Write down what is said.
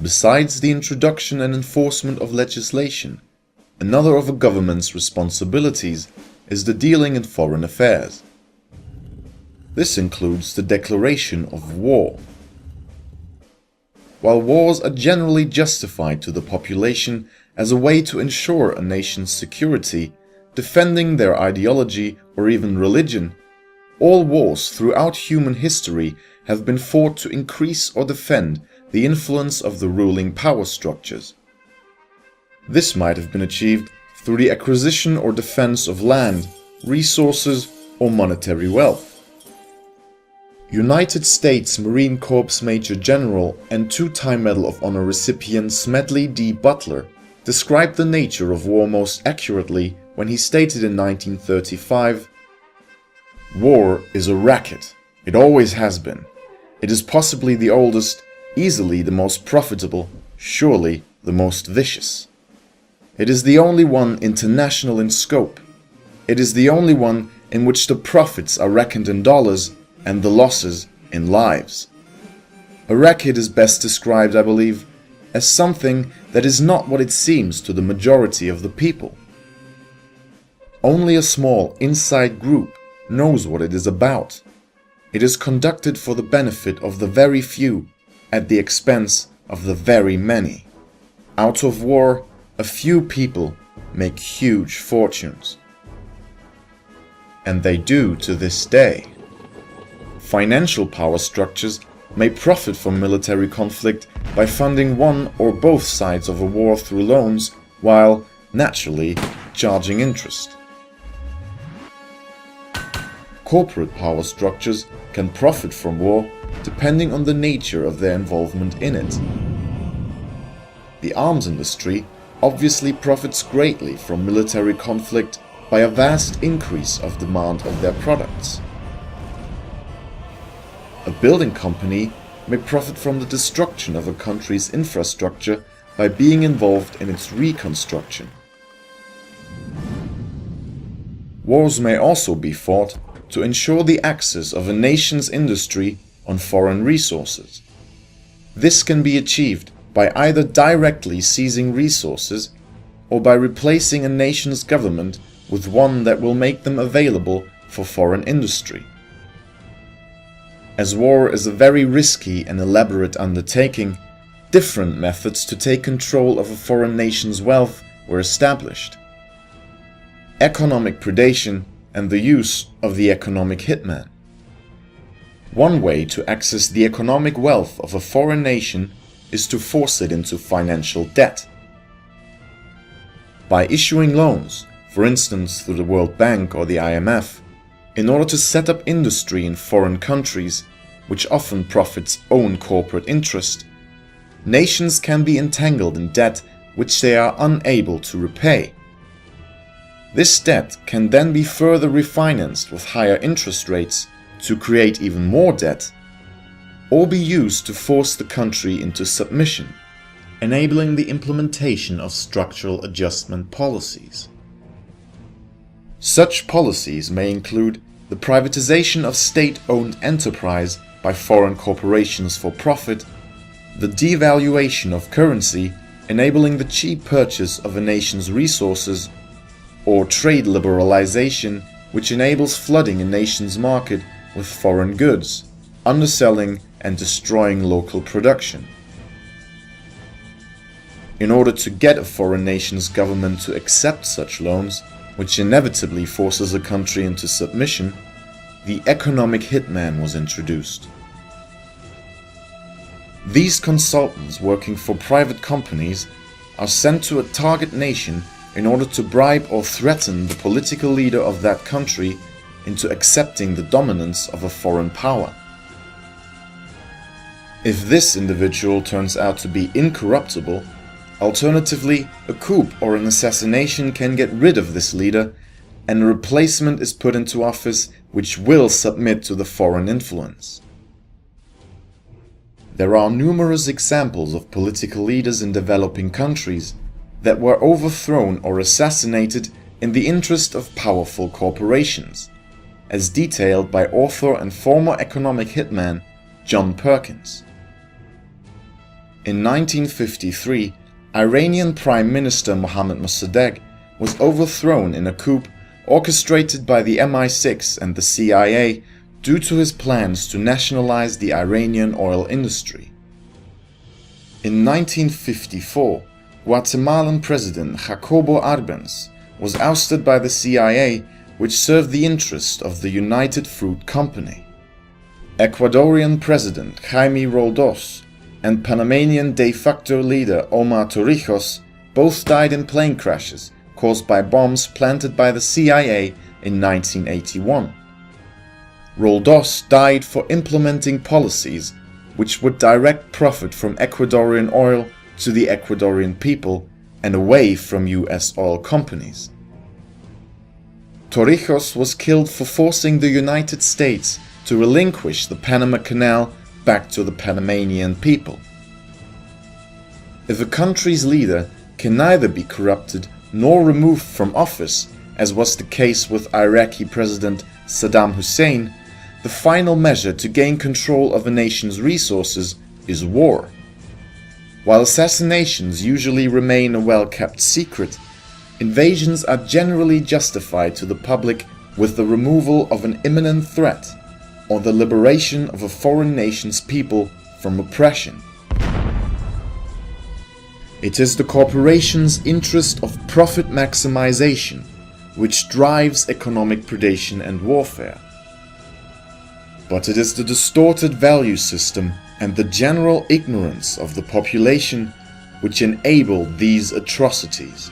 Besides the introduction and enforcement of legislation, another of a government's responsibilities is the dealing in foreign affairs. This includes the declaration of war. While wars are generally justified to the population as a way to ensure a nation's security, defending their ideology or even religion, all wars throughout human history have been fought to increase or defend the influence of the ruling power structures. This might have been achieved through the acquisition or defense of land, resources, or monetary wealth. United States Marine Corps Major General and two-time Medal of Honor recipient Smedley D. Butler described the nature of war most accurately when he stated in 1935, "War is a racket. It always has been. It is possibly the oldest, easily the most profitable, surely the most vicious. It is the only one international in scope. It is the only one in which the profits are reckoned in dollars and the losses in lives." A racket is best described, I believe, as something that is not what it seems to the majority of the people. Only a small inside group knows what it is about. It is conducted for the benefit of the very few at the expense of the very many. Out of war, a few people make huge fortunes. And they do to this day. Financial power structures may profit from military conflict by funding one or both sides of a war through loans, while, naturally, charging interest. Corporate power structures can profit from war depending on the nature of their involvement in it. The arms industry obviously profits greatly from military conflict by a vast increase of demand of their products. A building company may profit from the destruction of a country's infrastructure by being involved in its reconstruction. Wars may also be fought to ensure the access of a nation's industry on foreign resources. This can be achieved by either directly seizing resources or by replacing a nation's government with one that will make them available for foreign industry. As war is a very risky and elaborate undertaking, different methods to take control of a foreign nation's wealth were established. Economic predation and the use of the economic hitman. One way to access the economic wealth of a foreign nation is to force it into financial debt. By issuing loans, for instance through the World Bank or the IMF, in order to set up industry in foreign countries, which often profits own corporate interest, nations can be entangled in debt which they are unable to repay. This debt can then be further refinanced with higher interest rates to create even more debt, or be used to force the country into submission, enabling the implementation of structural adjustment policies. Such policies may include the privatization of state-owned enterprise by foreign corporations for profit, the devaluation of currency, enabling the cheap purchase of a nation's resources, or trade liberalization, which enables flooding a nation's market with foreign goods, underselling and destroying local production. In order to get a foreign nation's government to accept such loans, which inevitably forces a country into submission, the economic hitman was introduced. These consultants working for private companies are sent to a target nation in order to bribe or threaten the political leader of that country into accepting the dominance of a foreign power. If this individual turns out to be incorruptible, alternatively, a coup or an assassination can get rid of this leader, and a replacement is put into office which will submit to the foreign influence. There are numerous examples of political leaders in developing countries that were overthrown or assassinated in the interest of powerful corporations, as detailed by author and former economic hitman John Perkins. In 1953, Iranian Prime Minister Mohammad Mossadegh was overthrown in a coup orchestrated by the MI6 and the CIA due to his plans to nationalize the Iranian oil industry. In 1954, Guatemalan President Jacobo Arbenz was ousted by the CIA, which served the interest of the United Fruit Company. Ecuadorian President Jaime Roldos and Panamanian de facto leader Omar Torrijos both died in plane crashes caused by bombs planted by the CIA in 1981. Roldos died for implementing policies which would direct profit from Ecuadorian oil to the Ecuadorian people and away from US oil companies. Torrijos was killed for forcing the United States to relinquish the Panama Canal back to the Panamanian people. If a country's leader can neither be corrupted nor removed from office, as was the case with Iraqi President Saddam Hussein, the final measure to gain control of a nation's resources is war. While assassinations usually remain a well-kept secret, invasions are generally justified to the public with the removal of an imminent threat or the liberation of a foreign nation's people from oppression. It is the corporation's interest of profit maximization which drives economic predation and warfare. But it is the distorted value system and the general ignorance of the population which enable these atrocities.